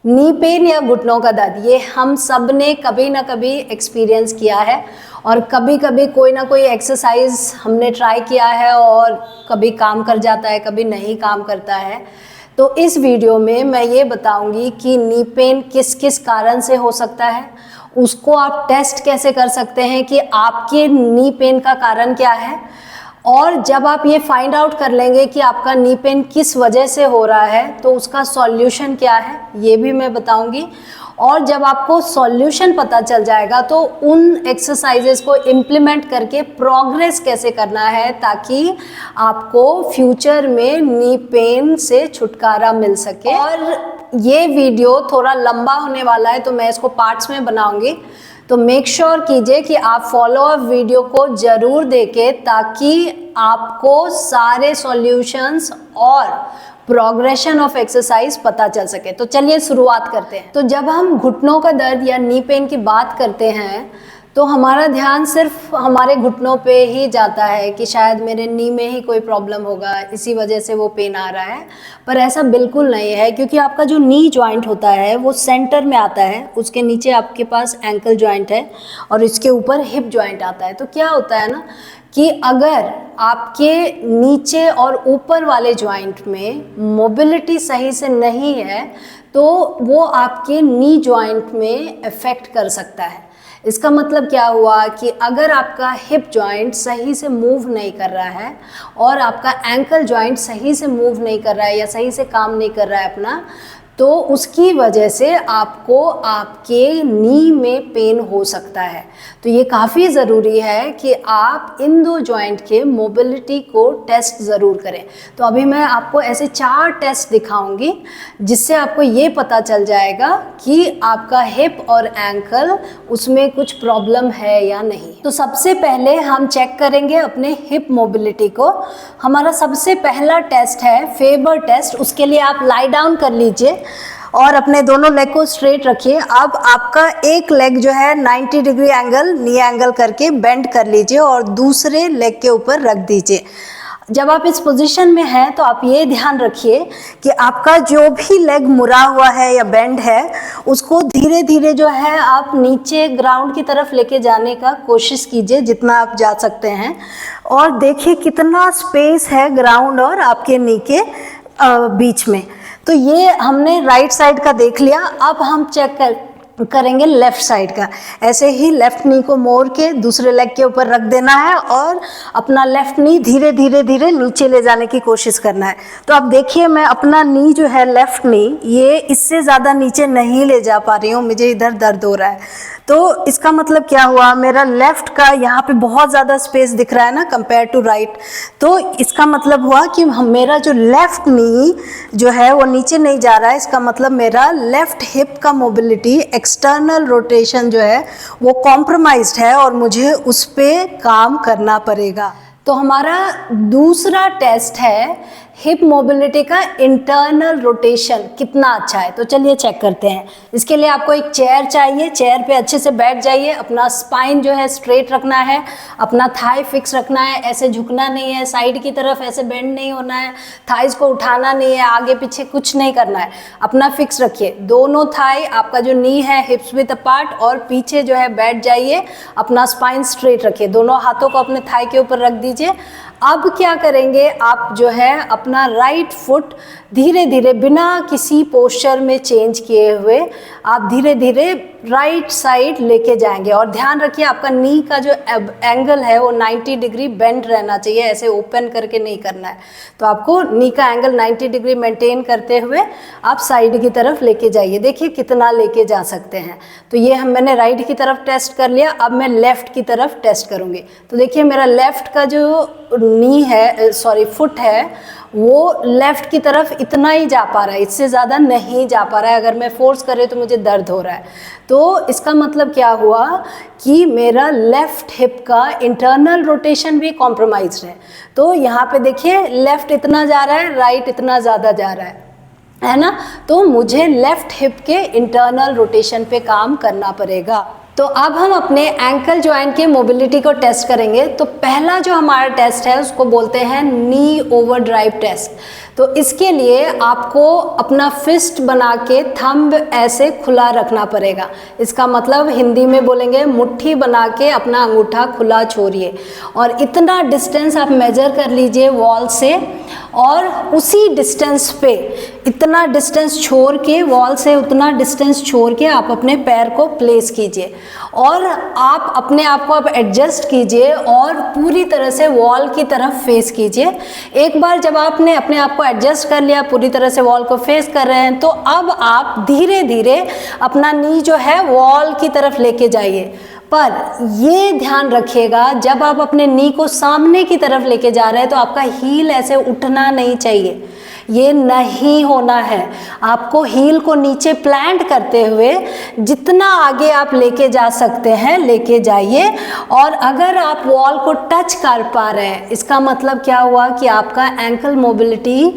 Knee pain या घुटनों का दर्द, ये हम सब ने कभी ना कभी एक्सपीरियंस किया है और कभी कभी कोई ना कोई एक्सरसाइज हमने ट्राई किया है और कभी काम कर जाता है, कभी नहीं काम करता है। तो इस वीडियो में मैं ये बताऊंगी कि नी पेन किस किस कारण से हो सकता है, उसको आप टेस्ट कैसे कर सकते हैं कि आपके नी पेन का कारण क्या है, और जब आप ये फाइंड आउट कर लेंगे कि आपका नी पेन किस वजह से हो रहा है तो उसका सॉल्यूशन क्या है ये भी मैं बताऊंगी। और जब आपको सॉल्यूशन पता चल जाएगा तो उन एक्सरसाइजेस को इम्प्लीमेंट करके प्रोग्रेस कैसे करना है ताकि आपको फ्यूचर में नी पेन से छुटकारा मिल सके। और ये वीडियो थोड़ा लंबा होने वाला है तो मैं इसको पार्ट्स में बनाऊंगी, तो मेक श्योर कीजिए कि आप फॉलो अप वीडियो को ज़रूर देखें ताकि आपको सारे सॉल्यूशंस और प्रोग्रेशन ऑफ एक्सरसाइज पता चल सके। तो चलिए शुरुआत करते हैं। तो जब हम घुटनों का दर्द या नी पेन की बात करते हैं तो हमारा ध्यान सिर्फ हमारे घुटनों पे ही जाता है कि शायद मेरे नी में ही कोई प्रॉब्लम होगा, इसी वजह से वो पेन आ रहा है। पर ऐसा बिल्कुल नहीं है, क्योंकि आपका जो नी जॉइंट होता है वो सेंटर में आता है, उसके नीचे आपके पास एंकल जॉइंट है और इसके ऊपर हिप जॉइंट आता है। तो क्या होता है ना कि अगर आपके नीचे और ऊपर वाले जॉइंट में मोबिलिटी सही से नहीं है तो वो आपके नी जॉइंट में इफ़ेक्ट कर सकता है। इसका मतलब क्या हुआ कि अगर आपका हिप जॉइंट सही से मूव नहीं कर रहा है और आपका एंकल जॉइंट सही से मूव नहीं कर रहा है या सही से काम नहीं कर रहा है अपना, तो उसकी वजह से आपको आपके नी में पेन हो सकता है। तो ये काफ़ी ज़रूरी है कि आप इन दो जॉइंट के मोबिलिटी को टेस्ट ज़रूर करें। तो अभी मैं आपको ऐसे 4 टेस्ट दिखाऊंगी जिससे आपको ये पता चल जाएगा कि आपका हिप और एंकल उसमें कुछ प्रॉब्लम है या नहीं। तो सबसे पहले हम चेक करेंगे अपने हिप मोबिलिटी को। हमारा सबसे पहला टेस्ट है फेबर टेस्ट। उसके लिए आप लाई डाउन कर लीजिए और अपने दोनों लेग को स्ट्रेट रखिए। अब आपका एक लेग जो है 90 डिग्री एंगल नी एंगल करके बेंड कर लीजिए और दूसरे लेग के ऊपर रख दीजिए। जब आप इस पोजीशन में हैं तो आप ये ध्यान रखिए कि आपका जो भी लेग मुड़ा हुआ है या बेंड है उसको धीरे धीरे जो है आप नीचे ग्राउंड की तरफ लेके जाने का कोशिश कीजिए जितना आप जा सकते हैं, और देखिए कितना स्पेस है ग्राउंड और आपके नी के बीच में। तो ये हमने राइट साइड का देख लिया। अब हम चेक करेंगे लेफ्ट साइड का। ऐसे ही लेफ्ट नी को मोड़ के दूसरे लेग के ऊपर रख देना है और अपना लेफ्ट नी धीरे धीरे धीरे नीचे ले जाने की कोशिश करना है। तो अब देखिए मैं अपना नी जो है लेफ्ट नी ये इससे ज़्यादा नीचे नहीं ले जा पा रही हूँ, मुझे इधर दर्द हो रहा है। तो इसका मतलब क्या हुआ, मेरा लेफ्ट का यहाँ पे बहुत ज़्यादा स्पेस दिख रहा है ना कंपेयर टू राइट। तो इसका मतलब हुआ कि मेरा जो लेफ्ट नी जो है वो नीचे नहीं जा रहा है। इसका मतलब मेरा लेफ्ट हिप का मोबिलिटी एक्सटर्नल रोटेशन जो है वो कॉम्प्रोमाइज्ड है और मुझे उस पर काम करना पड़ेगा। तो हमारा दूसरा टेस्ट है हिप मोबिलिटी का इंटरनल रोटेशन कितना अच्छा है। तो चलिए चेक करते हैं। इसके लिए आपको एक चेयर चाहिए, चेयर पे अच्छे से बैठ जाइए। अपना स्पाइन जो है स्ट्रेट रखना है, अपना थाई फिक्स रखना है, ऐसे झुकना नहीं है, साइड की तरफ ऐसे बेंड नहीं होना है, थाइज को उठाना नहीं है, आगे पीछे कुछ नहीं करना है, अपना फिक्स रखिए। दोनों थाई आपका जो नी है हिप्स विद अपार्ट और पीछे जो है बैठ जाइए, अपना स्पाइन स्ट्रेट रखिए, दोनों हाथों को अपने थाई के ऊपर रख दीजिए। अब क्या करेंगे, आप जो है अपना राइट फुट धीरे धीरे बिना किसी पोस्चर में चेंज किए हुए आप धीरे धीरे राइट साइड लेके जाएंगे। और ध्यान रखिए आपका नी का जो एंगल है वो 90 डिग्री बेंड रहना चाहिए, ऐसे ओपन करके नहीं करना है। तो आपको नी का एंगल 90 डिग्री मेंटेन करते हुए आप साइड की तरफ लेके जाइए। देखिए कितना लेके जा सकते हैं। तो ये मैंने राइट की तरफ टेस्ट कर लिया, अब मैं लेफ़्ट की तरफ टेस्ट करूँगी। तो देखिए मेरा लेफ़्ट का जो नी है फुट है वो लेफ़्ट की तरफ इतना ही जा पा रहा है, इससे ज़्यादा नहीं जा पा रहा है। अगर मैं फोर्स करे तो मुझे दर्द हो रहा है। तो इसका मतलब क्या हुआ कि मेरा लेफ़्ट हिप का इंटरनल रोटेशन भी कॉम्प्रोमाइज्ड है। तो यहाँ पे देखिए लेफ़्ट इतना जा रहा है, राइट इतना ज़्यादा जा रहा है ना। तो मुझे लेफ़्ट हिप के इंटरनल रोटेशन पे काम करना पड़ेगा। तो अब हम अपने एंकल जॉइंट के मोबिलिटी को टेस्ट करेंगे। तो पहला जो हमारा टेस्ट है उसको बोलते हैं नी ओवर ड्राइव टेस्ट। तो इसके लिए आपको अपना फिस्ट बना के थंब ऐसे खुला रखना पड़ेगा। इसका मतलब हिंदी में बोलेंगे मुट्ठी बना के अपना अंगूठा खुला छोड़िए और इतना डिस्टेंस आप मेजर कर लीजिए वॉल से, और उसी डिस्टेंस पे इतना डिस्टेंस छोड़ के, वॉल से उतना डिस्टेंस छोड़ के आप अपने पैर को प्लेस कीजिए और आप अपने आप को आप एडजस्ट कीजिए और पूरी तरह से वॉल की तरफ फेस कीजिए। एक बार जब आपने अपने आप को एडजस्ट कर लिया, पूरी तरह से वॉल को फेस कर रहे हैं, तो अब आप धीरे धीरे अपना नी जो है वॉल की तरफ लेके जाइए। पर ये ध्यान रखिएगा जब आप अपने नी को सामने की तरफ लेके जा रहे हैं तो आपका हील ऐसे उठना नहीं चाहिए, ये नहीं होना है। आपको हील को नीचे प्लांट करते हुए जितना आगे आप लेके जा सकते हैं लेके जाइए। और अगर आप वॉल को टच कर पा रहे हैं, इसका मतलब क्या हुआ कि आपका एंकल मोबिलिटी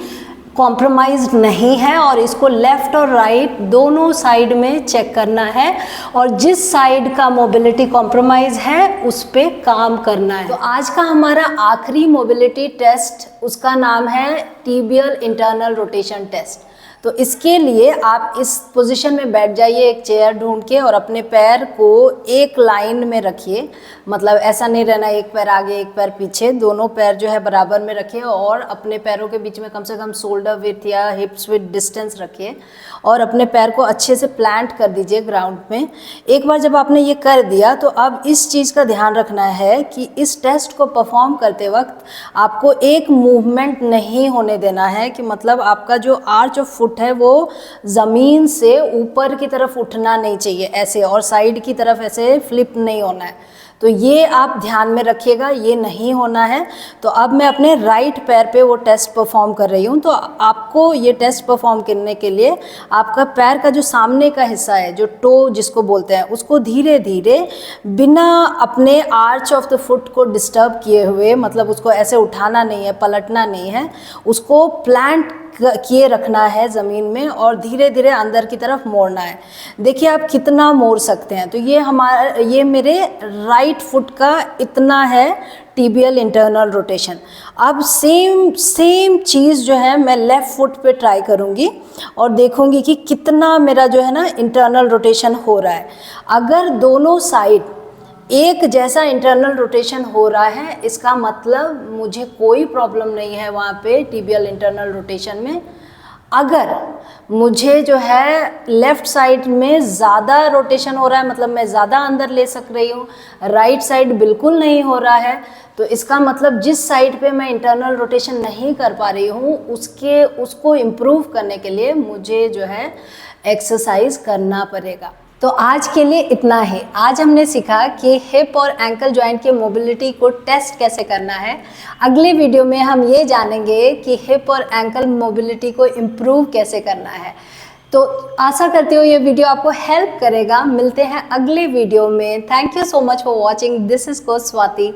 कॉम्प्रोमाइज नहीं है, और इसको लेफ़्ट और राइट दोनों साइड में चेक करना है और जिस साइड का मोबिलिटी कॉम्प्रोमाइज है उस पे काम करना है। तो आज का हमारा आखिरी मोबिलिटी टेस्ट, उसका नाम है टिबियल इंटरनल रोटेशन टेस्ट। तो इसके लिए आप इस पोजीशन में बैठ जाइए, एक चेयर ढूंढ के, और अपने पैर को एक लाइन में रखिए। मतलब ऐसा नहीं रहना एक पैर आगे एक पैर पीछे, दोनों पैर जो है बराबर में रखिए और अपने पैरों के बीच में कम से कम शोल्डर विड्थ या हिप्स विड्थ डिस्टेंस रखिए और अपने पैर को अच्छे से प्लांट कर दीजिए ग्राउंड में। एक बार जब आपने ये कर दिया तो अब इस चीज़ का ध्यान रखना है कि इस टेस्ट को परफॉर्म करते वक्त आपको एक मूवमेंट नहीं होने देना है, कि मतलब आपका जो आर्च ऑफ फुट है वो ज़मीन से ऊपर की तरफ उठना नहीं चाहिए ऐसे, और साइड की तरफ ऐसे फ्लिप नहीं होना है। तो ये आप ध्यान में रखिएगा, ये नहीं होना है। तो अब मैं अपने राइट पैर पे वो टेस्ट परफॉर्म कर रही हूँ। तो आपको ये टेस्ट परफॉर्म करने के लिए आपका पैर का जो सामने का हिस्सा है, जो टो जिसको बोलते हैं, उसको धीरे धीरे बिना अपने आर्च ऑफ द फुट को डिस्टर्ब किए हुए, मतलब उसको ऐसे उठाना नहीं है, पलटना नहीं है, उसको प्लांट किए रखना है ज़मीन में और धीरे धीरे अंदर की तरफ मोड़ना है। देखिए आप कितना मोड़ सकते हैं। तो ये मेरे राइट फुट का इतना है टिबियल इंटरनल रोटेशन। अब सेम चीज़ जो है मैं लेफ़्ट फुट पे ट्राई करूँगी और देखूँगी कि कितना मेरा जो है ना इंटरनल रोटेशन हो रहा है। अगर दोनों साइड एक जैसा इंटरनल रोटेशन हो रहा है, इसका मतलब मुझे कोई प्रॉब्लम नहीं है वहाँ पे टिबियल इंटरनल रोटेशन में। अगर मुझे जो है लेफ़्ट साइड में ज़्यादा रोटेशन हो रहा है, मतलब मैं ज़्यादा अंदर ले सक रही हूँ, राइट साइड बिल्कुल नहीं हो रहा है, तो इसका मतलब जिस साइड पे मैं इंटरनल रोटेशन नहीं कर पा रही हूँ उसको इम्प्रूव करने के लिए मुझे जो है एक्सरसाइज करना पड़ेगा। तो आज के लिए इतना ही। आज हमने सीखा कि हिप और एंकल जॉइंट के मोबिलिटी को टेस्ट कैसे करना है। अगले वीडियो में हम ये जानेंगे कि हिप और एंकल मोबिलिटी को इम्प्रूव कैसे करना है। तो आशा करती हूँ ये वीडियो आपको हेल्प करेगा। मिलते हैं अगले वीडियो में। Thank you so much for watching. This is coach Swati.